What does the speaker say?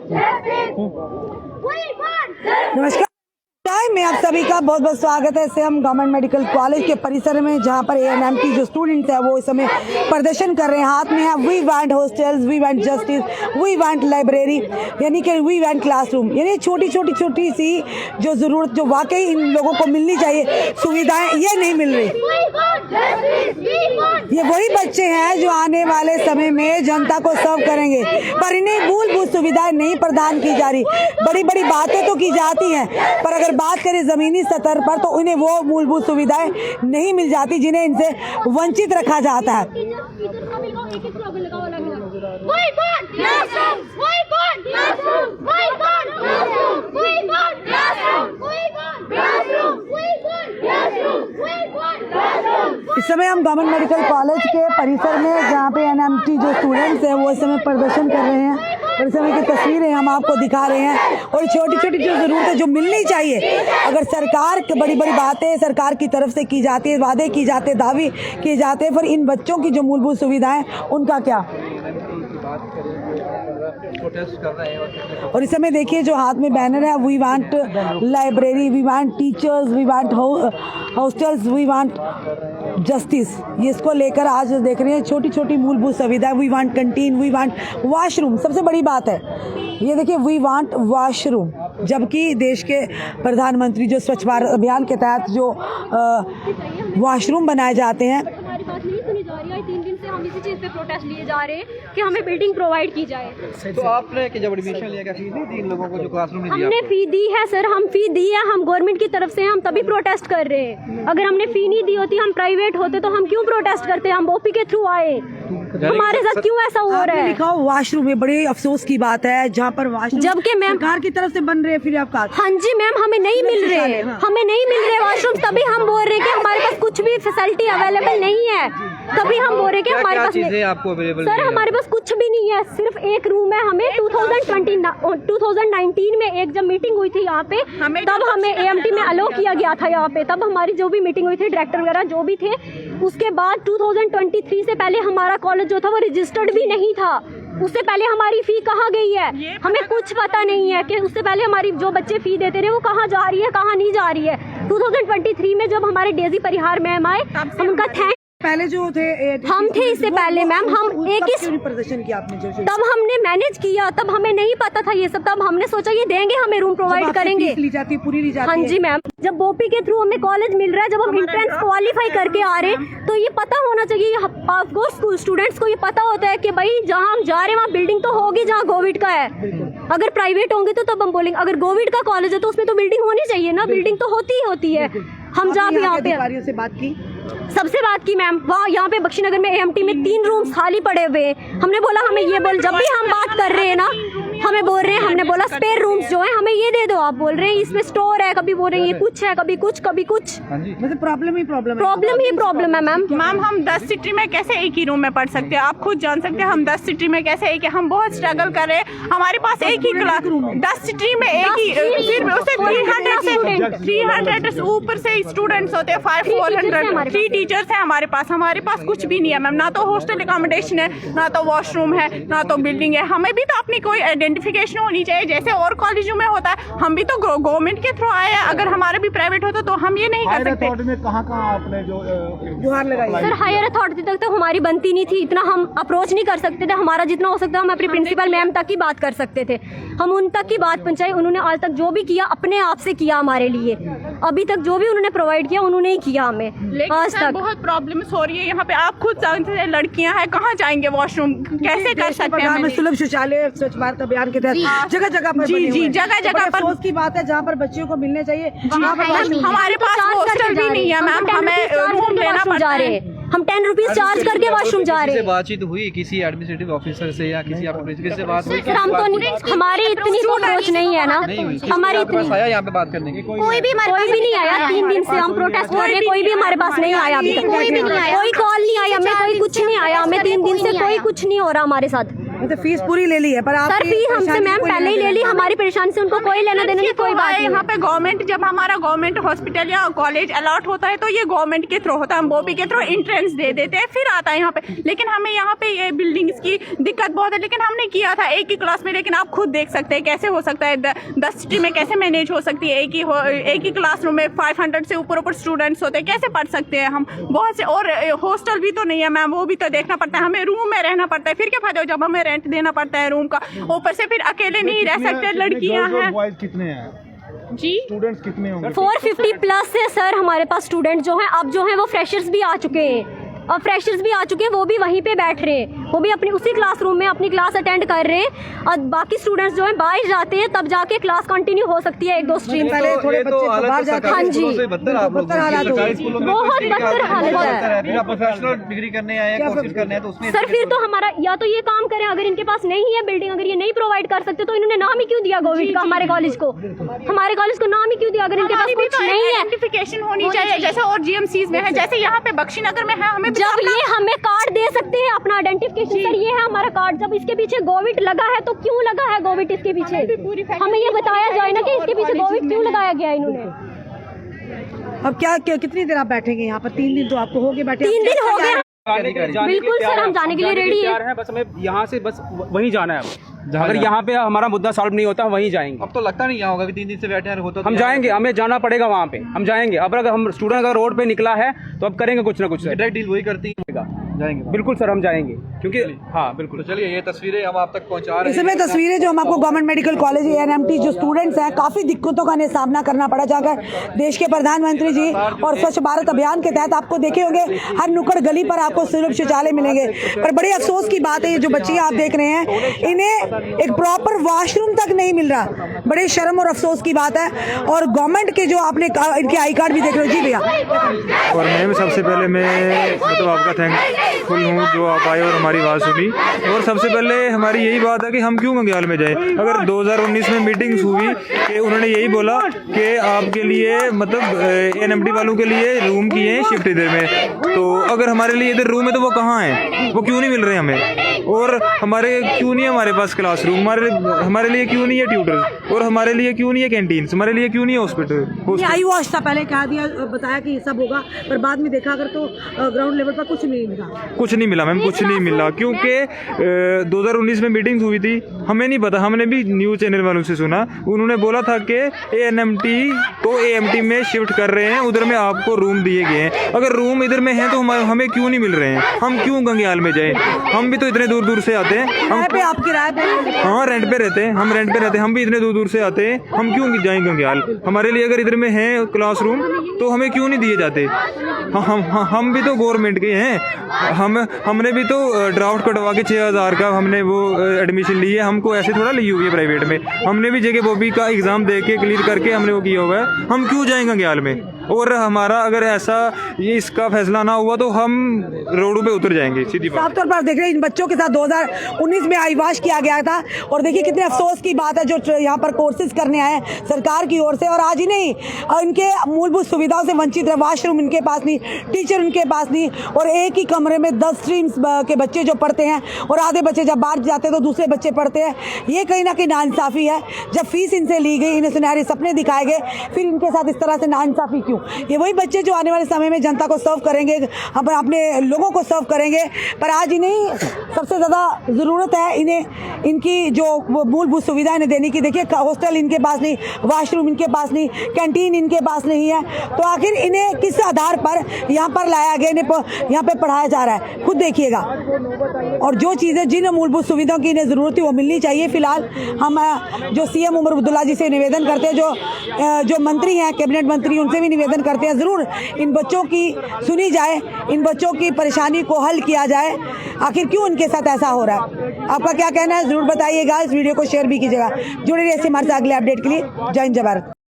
नमस्कार, मैं आप सभी का बहुत बहुत स्वागत है। हम गवर्नमेंट मेडिकल कॉलेज के परिसर में, जहां पर ANM की जो स्टूडेंट्स है वो इस समय प्रदर्शन कर रहे हैं। हाथ में है we want hostels, we want justice, we want library, यानी कि वी वांट क्लासरूम। यानी छोटी सी जो जरूरत, जो वाकई इन लोगों को मिलनी चाहिए सुविधाएं, ये नहीं मिल रही। ये वही बच्चे हैं जो आने वाले समय में जनता को सर्व करेंगे, पर इन्हें मूलभूत सुविधाएं नहीं प्रदान की जा रही। बड़ी बड़ी बातें तो की जाती हैं, पर अगर बात करें जमीनी स्तर पर तो उन्हें वो मूलभूत सुविधाएं नहीं मिल जाती जिन्हें इनसे वंचित रखा जाता है। इस समय हम गवर्नमेंट मेडिकल कॉलेज के परिसर में, जहाँ पे NMT जो स्टूडेंट्स हैं वो इस समय प्रदर्शन कर रहे हैं, और इस समय की तस्वीरें हम आपको दिखा रहे हैं। और छोटी जो जरूरतें जो मिलनी चाहिए, अगर सरकार बड़ी बातें सरकार की तरफ से की जाती है, वादे की जाते, दावे किए जाते हैं, पर इन बच्चों की जो मूलभूत सुविधाएं उनका क्या। और इस समय देखिए जो हाथ में बैनर है, we want library, we want teachers, we want hostels, we want justice, ये इसको लेकर आज देख रहे हैं छोटी मूलभूत सुविधाएं। We want canteen, we want washroom. सबसे बड़ी बात है ये देखिए, वी वांट वॉशरूम, जबकि देश के प्रधानमंत्री जो स्वच्छ भारत अभियान के तहत जो वॉशरूम बनाए जाते हैं, हमारी बात नहीं सुनी जा रही है। 3 दिन से हम इसी चीज़ पे प्रोटेस्ट लिए जा रहे हैं कि हमें बिल्डिंग प्रोवाइड की जाए। तो आपने जब एडमिशन लिया, क्या फीस नहीं दी इन लोगों को जो क्लासरूम में दिया? हमने फी दी है सर, हम फी दी है, हम गवर्नमेंट की तरफ से हम तभी प्रोटेस्ट कर रहे हैं। अगर हमने फी नहीं दी होती, हम प्राइवेट होते, तो हम क्यों प्रोटेस्ट करते? हम ओपी के थ्रू आए, हमारे साथ क्यों ऐसा हो रहा है? लिखा हो वॉशरूम में, बड़े अफसोस की बात है जहाँ पर वॉशरूम जबकि मैम सरकार की तरफ से बन रहे हैं फ्री ऑफ कॉस्ट। हाँ जी मैम, हमें नहीं मिल रहे, हमें नहीं मिल रहे वॉशरूम, तभी हम बोल रहे हैं कि हमारे पास कुछ भी फैसिलिटी अवेलेबल नहीं है। तभी हम बोल रहे हैं कि हमारे पास चीजें आपको अवेलेबल सर, हमारे पास कुछ भी नहीं है, सिर्फ एक रूम है। हमें 2019 में एक जब मीटिंग हुई थी यहाँ पे, तब हमें AMT में अलो किया गया था यहाँ पे, तब हमारी जो भी मीटिंग हुई थी, डायरेक्टर वगैरह जो भी थे। उसके बाद 2023 से पहले हमारा कॉलेज जो था वो रजिस्टर्ड भी नहीं था। उससे पहले हमारी फी कहाँ गई है हमें कुछ पता नहीं है कि उससे पहले हमारी जो बच्चे फी देते रहे वो कहाँ जा रही है, कहाँ नहीं जा रही है। 2023 में जब हमारे डेजी परिहार मैम आए, हम उनका थैंक पहले जो थे हम थे इससे पहले मैम, हम एक ही प्रदर्शन किया आपने जो तब हमने मैनेज किया, तब हमें नहीं पता था ये सब। तब हमने सोचा ये देंगे, हमें रूम प्रोवाइड करेंगे, ली जाती पूरी ली जाती। हाँ जी मैम, जब ओपी के थ्रू हमें कॉलेज मिल रहा है, जब हम एंट्रेंस क्वालिफाई करके आ रहे हैं, तो ये पता होना चाहिए आपको, स्कूल स्टूडेंट्स को ये पता होता है कि भाई जहाँ हम जा रहे हैं वहाँ बिल्डिंग तो होगी जहाँ कोविड का है। अगर प्राइवेट होंगे तो तब हम बोलेंगे, अगर कोविड का कॉलेज है तो उसमें तो बिल्डिंग होनी चाहिए ना, बिल्डिंग तो होती ही होती है। हम जहाँ पे यहाँ पे से बात की, सबसे बात की मैम, वहाँ यहाँ पे बख्शीनगर में AMT में 3 रूम्स खाली पड़े हुए। हमने बोला हमें ये बोल, जब भी हम बात कर रहे हैं ना, हमें बोल रहे हैं, हमने बोला स्पेयर रूम्स जो है हमें ये दे दो। आप बोल रहे हैं इसमें स्टोर है, कभी बोल रहे हैं ये कुछ है, कभी कुछ मतलब प्रॉब्लम ही प्रॉब्लम है मैम। मैम हम 10 सिटी में कैसे एक ही रूम में पढ़ सकते हैं? आप खुद जान सकते हैं हम 10 सिटी में कैसे एक, हम बहुत स्ट्रगल कर रहे हैं। हमारे पास एक ही क्लास रूम, 10 सिटी में एक ही, फिर उसे 300 से ऊपर से स्टूडेंट्स होते हैं, 400 3 टीचर्स हैं हमारे पास कुछ भी नहीं है मैम। ना तो हॉस्टल अकोमोडेशन है, ना तो वॉशरूम है, ना तो बिल्डिंग है। हमें भी तो अपनी कोई आइडेंटिफिकेशन होनी चाहिए, जैसे और कॉलेजों में होता है। हम भी तो गवर्नमेंट के थ्रू आए हैं, अगर हमारा भी प्राइवेट होता तो हम ये नहीं कर सकते। कहाँ आपने जो गुहार लगाई? सर हायर अथॉरिटी तक तो हमारी बनती नहीं थी, इतना हम अप्रोच नहीं कर सकते थे। हमारा जितना हो सकता है हम अपनी प्रिंसिपल मैम तक ही बात कर सकते थे, हम उन तक की बात पहुंचाई। उन्होंने आज तक जो भी किया अपने आप से किया हमारे लिए, अभी तक जो भी उन्होंने प्रोवाइड किया उन्होंने ही किया हमें आज तक। बहुत प्रॉब्लम्स हो रही है यहाँ पे, आप खुद जानते हैं, लड़कियां हैं, कहाँ जाएंगे वॉशरूम, कैसे कर सकते हैं? सुलभ शौचालय स्वच्छ भारत अभियान के तहत जगह जगह पर जगह पर अफसोस की बात है, जहाँ पर बच्चियों को मिलने चाहिए हमारे पास हॉस्टल भी नहीं है मैम, हमें रूम लेना पड़ता है। हम 10 रुपीज चार्ज करके वॉशरूम जा रहे हैं। बातचीत हुई किसी एडमिनिस्ट्रेटिव ऑफिसर से या किसी से बात हुई? सर हम तो हमारी इतनी तो अप्रोच नहीं है ना, हमारी इतनी आया यहाँ पे बात करने की? कोई भी नहीं आया। 3 दिन से हम प्रोटेस्ट कर रहे हैं, कोई भी हमारे पास नहीं आया अभी तक, कोई कॉल नहीं आया हमें, कोई कुछ नहीं आया हमें। 3 दिन से कोई कुछ नहीं हो रहा हमारे साथ। मतलब फीस पूरी ले ली है, पर आप सर फीस हमसे मैम पहले ही ले ली, हमारी परेशानी से उनको कोई लेना देना नहीं, कोई बात नहीं। यहाँ पे गवर्नमेंट, जब हमारा गवर्नमेंट हॉस्पिटल या कॉलेज अलॉट होता है तो ये गवर्नमेंट के थ्रू होता है, हम बोपी के थ्रू एंट्रेंस दे देते हैं, फिर आता है यहाँ पे। लेकिन हमें यहाँ पे ये बिल्डिंग्स की दिक्कत बहुत है, लेकिन हमने किया था एक ही क्लास में, लेकिन आप खुद देख सकते हैं कैसे हो सकता है 10 सिटी में कैसे मैनेज हो सकती है। एक ही क्लासरूम में 500 से ऊपर स्टूडेंट्स होते हैं, कैसे पढ़ सकते हैं हम? बहुत से, और हॉस्टल भी तो नहीं है मैम, वो भी तो देखना पड़ता है, हमें रूम में रहना पड़ता है, फिर क्या फायदा हो जब हमें रेंट देना पड़ता है रूम का, ऊपर से फिर अकेले नहीं रह सकते, लड़कियां हैं। कितने हैं जी स्टूडेंट्स, कितने होंगे? 450 प्लस है सर हमारे पास स्टूडेंट जो हैं, अब जो हैं वो फ्रेशर्स भी आ चुके हैं, अब फ्रेशर्स भी आ चुके हैं, वो भी वहीं पे बैठ रहे हैं, वो भी अपनी उसी क्लासरूम में अपनी क्लास अटेंड कर रहे हैं। और बाकी स्टूडेंट्स जो हैं बाहर जाते हैं, तब जाके क्लास कंटिन्यू हो सकती है 1-2 स्ट्रीम। पहले थोड़े बच्चे बाहर जाते हैं, हाँ जी, बदतर हालात हो गए। बहुत बदतर हालत है। प्रोफेशनल डिग्री करने आए हैं, कोशिश करने हैं, तो उसमें सर फिर तो हमारा या तो ये काम करें, अगर इनके पास नहीं है बिल्डिंग, अगर ये नहीं प्रोवाइड कर सकते तो इन्होंने नाम ही क्यों दिया गवर्नमेंट का हमारे कॉलेज को? हमारे कॉलेज को नाम ही क्यों दिया अगर इनके पास कुछ नहीं है? आइडेंटिफिकेशन होनी चाहिए, जैसे और जीएमसीज में है, जैसे यहाँ पे बख्शीनगर में है। हमें जब ये हमें कार्ड दे सकते हैं अपना आइडेंटिफिकेशन, सर ये है हमारा कार्ड, जब इसके पीछे कोविड लगा है तो क्यों लगा है कोविड इसके पीछे? हमें ये बताया जाए ना कि इसके पीछे कोविड क्यों लगाया गया इन्होंने। अब क्या कितनी देर आप बैठेंगे यहाँ पर? 3 दिन तो आपको हो गए बैठे। 3 दिन हो गए बिल्कुल सर, हम जाने के लिए रेडी है। बस हमें यहाँ से बस वहीं जाना है। अगर यहाँ पे हमारा मुद्दा सॉल्व नहीं होता हम वहीं जाएंगे। अब तो लगता नहीं यहाँ होगा कि 3 दिन से बैठे हैं, होता तो हम जाएंगे, हमें जाना पड़ेगा वहाँ पे, हम जाएंगे। अब अगर हम स्टूडेंट अगर रोड पे निकला है तो अब करेंगे कुछ ना कुछ। डायरेक्ट डील वही करती है, जाएंगे बिल्कुल सर, हम जाएंगे, क्योंकि हाँ बिल्कुल। तो चलिए ये तस्वीरें हम आप तक पहुँचा रहे हैं। इस समय तस्वीरें जो हम आपको गवर्नमेंट मेडिकल कॉलेज ANMT जो स्टूडेंट्स हैं, काफी दिक्कतों का इन्हें सामना करना पड़ा, जाकर देश के प्रधानमंत्री जी और स्वच्छ भारत अभियान के तहत आपको देखे होंगे हर नुक्कड़ गली पर आपको सुलभ शौचालय मिलेंगे। पर बड़े अफसोस की बात है, ये जो बच्चे आप देख रहे हैं इन्हें एक प्रॉपर वॉशरूम तक नहीं मिल रहा, बड़े शर्म और अफसोस की बात है। और गवर्नमेंट के जो आपने इनके आई कार्ड भी देख रहे हो। जी भैया। और मैम सबसे पहले मैं मतलब आपका थैंकफुल हूँ जो आप आए और हमारी बात सुनी। और सबसे पहले हमारी यही बात है कि हम क्यों गंग्याल में जाएं? अगर 2019 में मीटिंग्स हुई कि उन्होंने यही बोला कि आपके लिए मतलब ANMT वालों के लिए रूम किए हैं शिफ्ट इधर में, तो अगर हमारे लिए इधर रूम है तो वो कहाँ है? वो क्यों नहीं मिल रहे हमें? और हमारे क्यों नहीं है हमारे पास क्लासरूम? हमारे लिए क्यों नहीं है ट्यूटर? और हमारे लिए क्यों नहीं है कैंटीन? हमारे लिए क्यों नहीं है हॉस्पिटल? आई वॉश था, पहले कहा दिया, बताया कि सब होगा, पर बाद में देखा अगर तो ग्राउंड लेवल पर कुछ नहीं मिला। कुछ नहीं मिला मैम, कुछ नहीं मिला, क्योंकि 2019 में मीटिंग्स हुई थी, हमें नहीं पता, हमने भी न्यूज़ चैनल वालों से सुना, उन्होंने बोला था कि ANMT को AMT में शिफ्ट कर रहे हैं, उधर में आपको रूम दिए गए हैं। अगर रूम इधर में है तो हमें क्यों नहीं मिल रहे हैं? हम क्यों गंग्याल में जाएं? हम भी तो इतने दूर दूर से आते हैं। हम पे आप किराए पे? हाँ रेंट पे रहते हैं, हम रेंट पे रहते हैं, हम भी इतने दूर दूर से आते हैं, हम क्यों जाएं गंग्याल? हमारे लिए अगर इधर में है क्लासरूम तो हमें क्यों नहीं दिए जाते? हम भी तो गवर्नमेंट के हैं, हमने भी तो ड्राफ्ट कटवा के 6000 का हमने वो एडमिशन ली है, हमको ऐसे थोड़ा ली हुई है प्राइवेट में, हमने भी जगह बॉबी का एग्जाम दे के क्लियर करके हमने वो किया हुआ है। हम क्यों जाएंगे गंग्याल में? और हमारा अगर ऐसा ये इसका फैसला ना हुआ तो हम रोडों पे उतर जाएंगे, सीधी बात। साफ तौर पर देख रहे हैं इन बच्चों के साथ 2019 में आई वॉश किया गया था, और देखिए कितने अफसोस की बात है जो यहाँ पर कोर्सेज करने आए सरकार की ओर से, और आज ही नहीं इनके मूलभूत सुविधाओं से वंचित है। वॉशरूम इनके पास नहीं, टीचर उनके पास नहीं, और एक ही कमरे में 10 स्ट्रीम्स के बच्चे जो पढ़ते हैं, और आधे बच्चे जब बाहर जाते हैं तो दूसरे बच्चे पढ़ते हैं। ये कहीं ना कहीं नाइंसाफ़ी है। जब फीस इनसे ली गई, इन्हें सुनहरे सपने दिखाए गए, फिर इनके साथ इस तरह से नाइंसाफ़ी क्यों? ये वही बच्चे जो आने वाले समय में जनता को सर्व करेंगे, हम अपने लोगों को सर्व करेंगे, पर आज इन्हें सबसे ज़्यादा ज़रूरत है इन्हें इनकी जो मूलभूत सुविधा इन्हें देने की। देखिए हॉस्टल इनके पास नहीं, वॉशरूम इनके पास नहीं, कैंटीन इनके पास नहीं है, तो आखिर इन्हें किस आधार पर यहाँ पर लाया गया, इन्हें यहाँ पे पढ़ाया जा रहा है? खुद देखिएगा। और जो चीज़ें जिन मूलभूत सुविधाओं की इन्हें ज़रूरत थी वो मिलनी चाहिए। फिलहाल हम जो CM उमर अब्दुल्ला जी से निवेदन करते हैं, जो मंत्री हैं कैबिनेट मंत्री, उनसे भी निवेदन करते हैं ज़रूर इन बच्चों की सुनी जाए, इन बच्चों की परेशानी को हल किया जाए। आखिर क्यों इनके साथ ऐसा हो रहा है? आपका क्या कहना है ज़रूर बताइएगा। इस वीडियो को शेयर भी कीजिएगा। जुड़े रहिए हमारे साथ अगले अपडेट के लिए। जय हिंद, जय भारत।